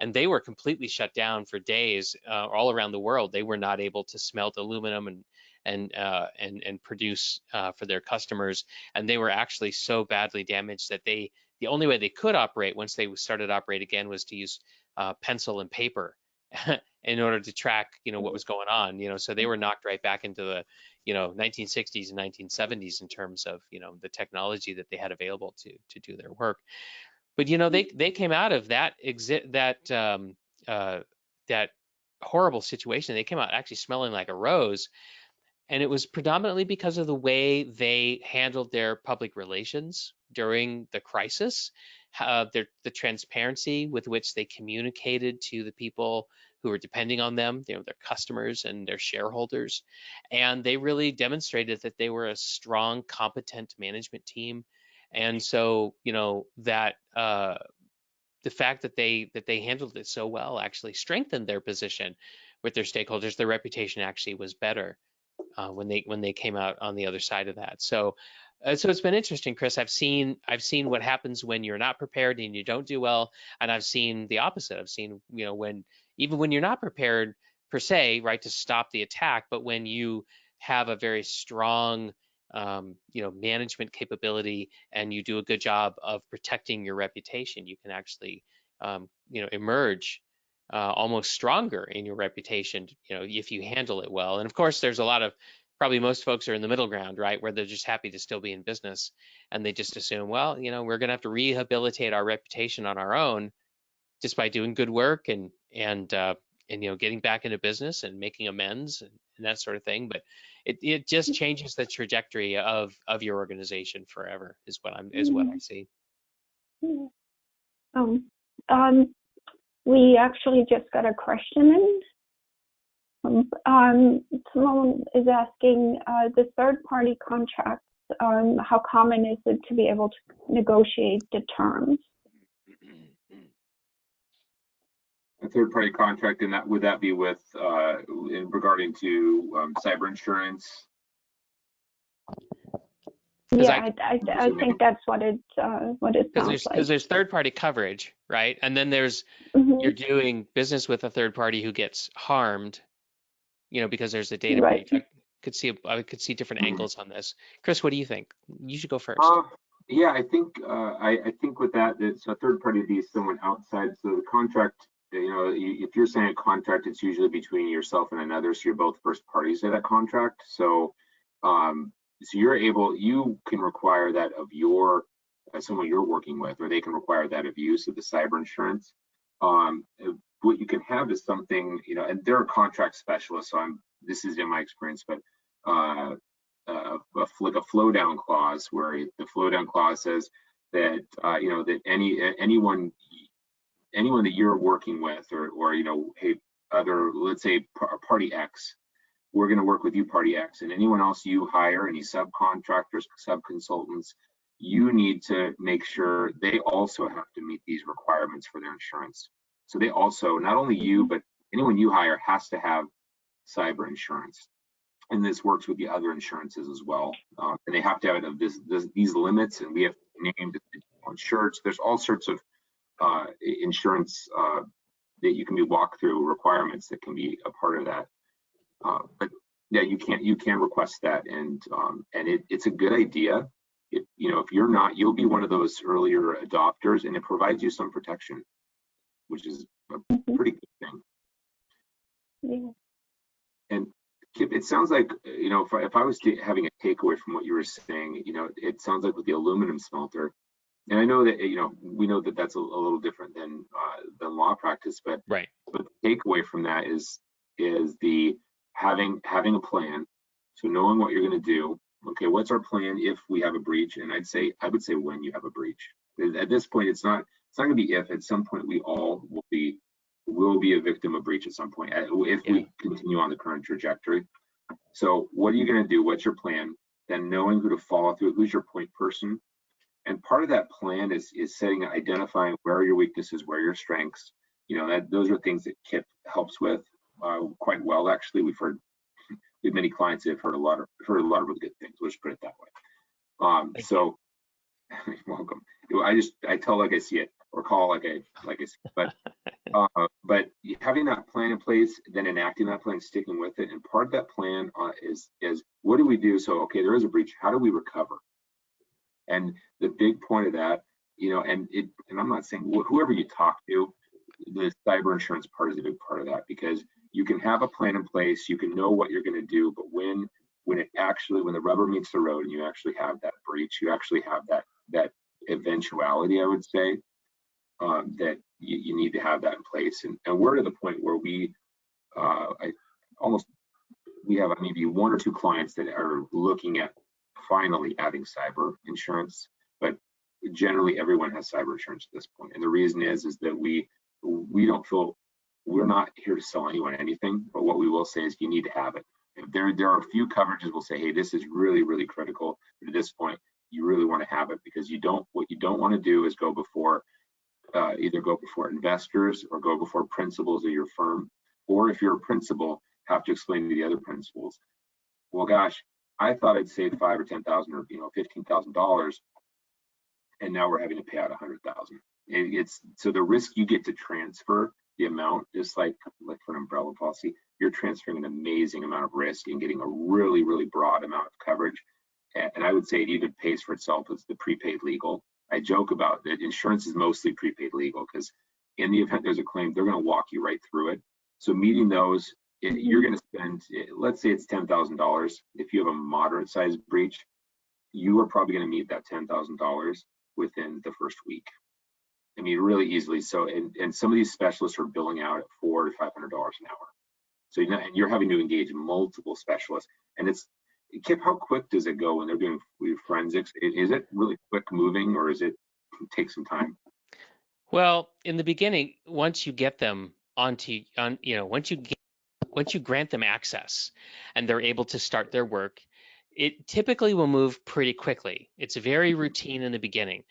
and they were completely shut down for days all around the world. They were not able to smelt aluminum and produce for their customers, and they were actually so badly damaged that the only way they could operate once they started to operate again was to use pencil and paper in order to track, what was going on. So they were knocked right back into the 1960s and 1970s in terms of the technology that they had available to do their work. But they came out of that that horrible situation. They came out actually smelling like a rose, and it was predominantly because of the way they handled their public relations during the crisis, the transparency with which they communicated to the people who were depending on them, their customers and their shareholders. And they really demonstrated that they were a strong, competent management team. And so, that the fact that they handled it so well actually strengthened their position with their stakeholders. Their reputation actually was better when they came out on the other side of that. So it's been interesting, Chris. I've seen what happens when you're not prepared and you don't do well, and I've seen the opposite. I've seen when you're not prepared per se, right, to stop the attack, but when you have a very strong management capability and you do a good job of protecting your reputation, you can actually emerge almost stronger in your reputation, if you handle it well. And of course, there's a lot of, probably most folks are in the middle ground, right, where they're just happy to still be in business, and they just assume, well, we're going to have to rehabilitate our reputation on our own just by doing good work and getting back into business and making amends and that sort of thing. But it just changes the trajectory of your organization forever, is what I see. We actually just got a question in. Someone is asking, the third-party contracts, how common is it to be able to negotiate the terms? A third-party contract, and would that be with regarding to cyber insurance? Yeah, I think that's what it sounds like. Because there's third-party coverage, right? And then there's you're doing business with a third party who gets harmed, because there's a data breach. I could see different angles on this. Chris, what do you think? You should go first. Yeah, I think with that, it's a third party be someone outside. So the contract, if you're saying a contract, it's usually between yourself and another, so you're both first parties to that contract. So so you can require that of someone you're working with, or they can require that of you. So the cyber insurance, what you can have is something, and there are contract specialists. So this is in my experience, but like a flow down clause, where the flow down clause says that that anyone that you're working with, or hey, let's say party X, we're going to work with you, party X, and anyone else you hire, any subcontractors, sub-consultants, you need to make sure they also have to meet these requirements for their insurance. So they also, not only you, but anyone you hire has to have cyber insurance. And this works with the other insurances as well. And they have to have it of these limits, and we have named insurance. There's all sorts of insurance that you can be walked through, requirements that can be a part of that. But yeah, you can request that, and it's a good idea. If you're not, you'll be one of those earlier adopters, and it provides you some protection, which is a pretty good thing. Yeah. And Kip, it sounds like, if I was having a takeaway from what you were saying, it sounds like with the aluminum smelter, and I know that we know that that's a little different than law practice, but right. But the takeaway from that is the having a plan. So knowing what you're going to do. Okay, what's our plan if we have a breach? And I would say when you have a breach. At this point, it's not going to be if. At some point, we all will be a victim of breach at some point if we continue on the current trajectory. So what are you going to do? What's your plan? Then knowing who to follow through, who's your point person. And part of that plan is identifying where are your weaknesses, where are your strengths. Those are things that Kip helps with quite well. Actually, we have many clients that have heard a lot of really good things. Let's put it that way. So, you're welcome. I tell like I see it. or call like I said. But having that plan in place, then enacting that plan, sticking with it, and part of that plan is what do we do? So okay, there is a breach. How do we recover? And the big point of that, and I'm not saying whoever you talk to, the cyber insurance part is a big part of that, because you can have a plan in place, you can know what you're going to do, but when the rubber meets the road and you actually have that breach, you actually have that eventuality, I would say, that you need to have that in place. And we're to the point where we have maybe one or two clients that are looking at finally adding cyber insurance, but generally everyone has cyber insurance at this point. And the reason is that we don't feel, we're not here to sell anyone anything, but what we will say is you need to have it. If there are a few coverages we'll say, hey, this is really, really critical, but at this point you really want to have it, because what you don't want to do is go before either go before investors or go before principals of your firm, or if you're a principal, have to explain to the other principals, well, gosh, I thought I'd save $5,000 or $10,000 or $15,000, and now we're having to pay out $100,000. It's so the risk you get to transfer the amount, just like for an umbrella policy, you're transferring an amazing amount of risk and getting a really, really broad amount of coverage. And I would say it even pays for itself as the prepaid legal. I joke about that insurance is mostly prepaid legal, because in the event there's a claim, they're going to walk you right through it. So meeting those, you're going to spend, let's say it's $10,000. If you have a moderate sized breach, you are probably going to meet that $10,000 within the first week. I mean, really easily. So, and some of these specialists are billing out at $400 to $500 an hour. So you're having to engage multiple specialists. And it's, Kip, how quick does it go when they're doing forensics? Is it really quick moving, or is it take some time? Well, in the beginning, once you get them once you grant them access and they're able to start their work, it typically will move pretty quickly. It's very routine in the beginning.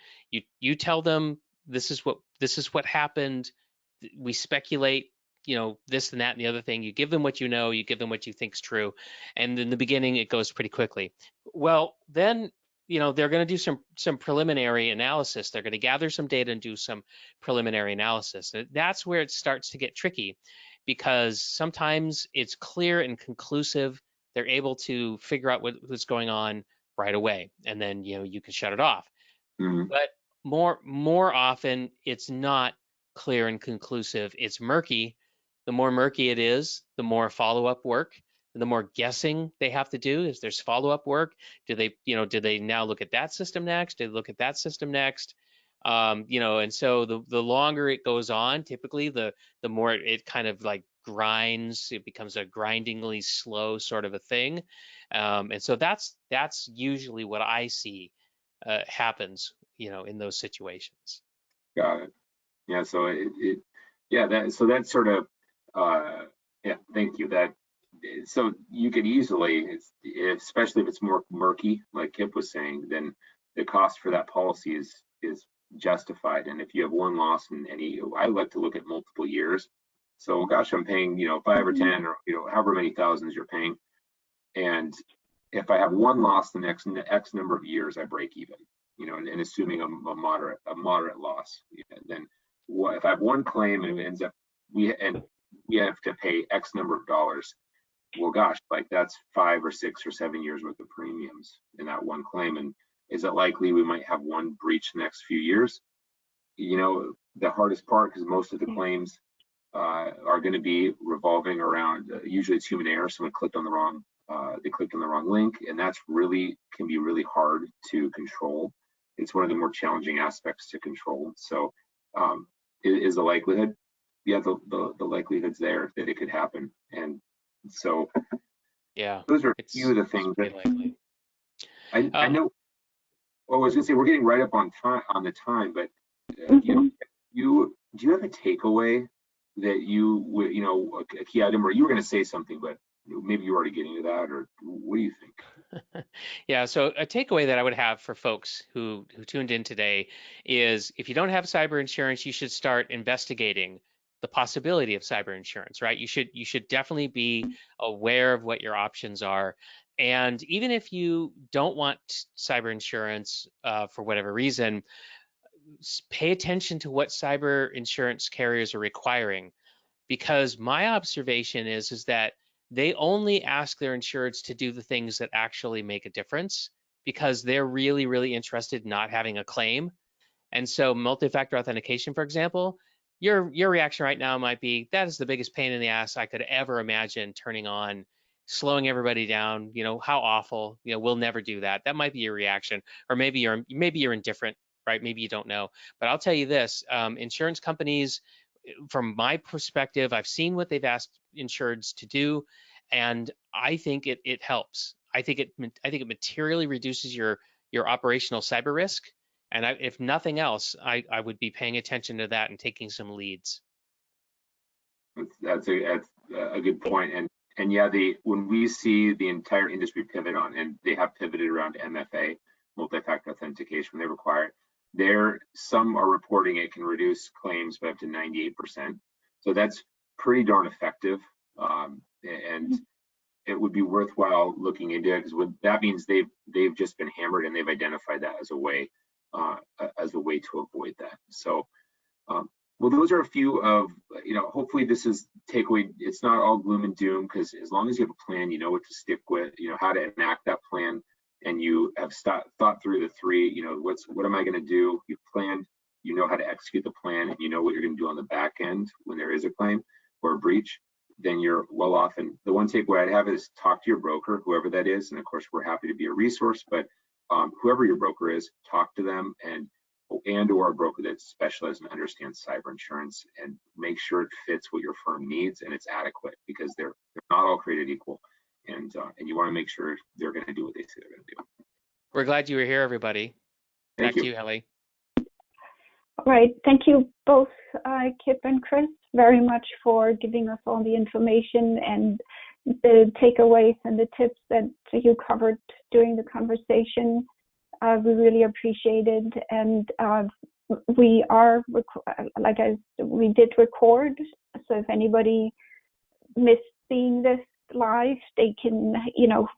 You tell them this is what happened. We speculate, this and that and the other thing. You give them what you know, you give them what you think's true, and in the beginning it goes pretty quickly. Well, then they're going to do some preliminary analysis. They're going to gather some data and do some preliminary analysis. That's where it starts to get tricky, because sometimes it's clear and conclusive. They're able to figure out what's going on right away, and then you can shut it off. Mm-hmm. But more often it's not clear and conclusive. It's murky. The more murky it is, the more follow-up work, the more guessing they have to do. Is there's follow-up work? Do they now look at that system next? Do they look at that system next? And so the longer it goes on, typically the more it kind of like grinds. It becomes a grindingly slow sort of a thing. And so that's usually what I see happens, in those situations. Got it. Yeah. So that's sort of, yeah, thank you. So you could easily, especially if it's more murky, like Kip was saying, then the cost for that policy is justified. And if you have one loss in I like to look at multiple years. So gosh, I'm paying, 5 or 10 or, however many thousands you're paying. And if I have one loss the next X number of years, I break even, and assuming a moderate loss, then if I have one claim and it ends up, we have to pay X number of dollars. Well, gosh, like that's 5 or 6 or 7 years worth of premiums in that one claim. And is it likely we might have one breach the next few years? The hardest part, because most of the claims are going to be revolving around, usually it's human error. Someone clicked on the wrong, they clicked on the wrong link, and that's can be really hard to control. It's one of the more challenging aspects to control. So is the likelihood? Yeah, the likelihood's there that it could happen. And so yeah, those are a few of the things that likely. I know. Well, I was gonna say we're getting right up on the time, but Mm-hmm. do you have a takeaway that a key item, or you were gonna say something, but maybe you're already getting to that, or what do you think? Yeah, so a takeaway that I would have for folks who tuned in today is, if you don't have cyber insurance, you should start investigating the possibility of cyber insurance, right? You should definitely be aware of what your options are. And even if you don't want cyber insurance for whatever reason, pay attention to what cyber insurance carriers are requiring, because my observation is that they only ask their insureds to do the things that actually make a difference, because they're really, really interested in not having a claim. And so multi-factor authentication, for example, your reaction right now might be, that is the biggest pain in the ass I could ever imagine turning on, slowing everybody down, you know, how awful, you know, we'll never do that. That might be your reaction. Or maybe you're indifferent, right? Maybe you don't know. But I'll tell you this, insurance companies, from my perspective, I've seen what they've asked insureds to do, and I think it helps. I think it materially reduces your operational cyber risk. And if nothing else, I would be paying attention to that and taking some leads. That's a good point. And yeah, when we see the entire industry pivot on, and they have pivoted around MFA, multi-factor authentication, they require it. Some are reporting it can reduce claims by up to 98%. So that's pretty darn effective. And it would be worthwhile looking into it, because that means they've just been hammered and they've identified that as a way to avoid that. So, well, those are a few of, hopefully this is takeaway. It's not all gloom and doom, because as long as you have a plan, you know what to stick with, you know how to enact that plan, and you have thought through the three, what am I going to do? You've planned, you know how to execute the plan, and you know what you're going to do on the back end when there is a claim or a breach, then you're well off. And the one takeaway I'd have is talk to your broker, whoever that is. And of course, we're happy to be a resource, but whoever your broker is, talk to them, or a broker that specializes and understands cyber insurance, and make sure it fits what your firm needs and it's adequate, because they're not all created equal, and you want to make sure they're going to do what they say they're going to do. We're glad you were here, everybody. Back to you, Helly. All right, thank you both, Kip and Chris, very much for giving us all the information and the takeaways and the tips that you covered during the conversation. We really appreciate it, and we did record, so if anybody missed seeing this live, they can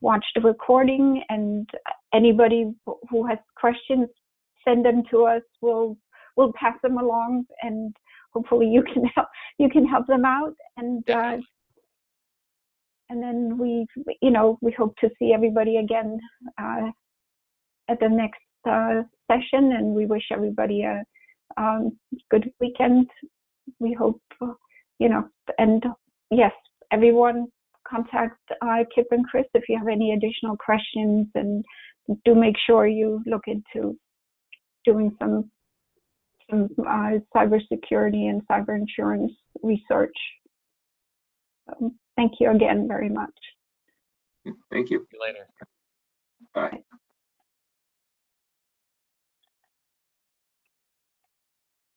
watch the recording, and anybody who has questions, send them to us. We'll pass them along, and hopefully you can help them out, and then we hope to see everybody again at the next session, and we wish everybody a good weekend. We hope, and yes, everyone contact Kip and Chris if you have any additional questions, and do make sure you look into doing some cybersecurity and cyber insurance research. Thank you again very much. Thank you. See you later. Bye.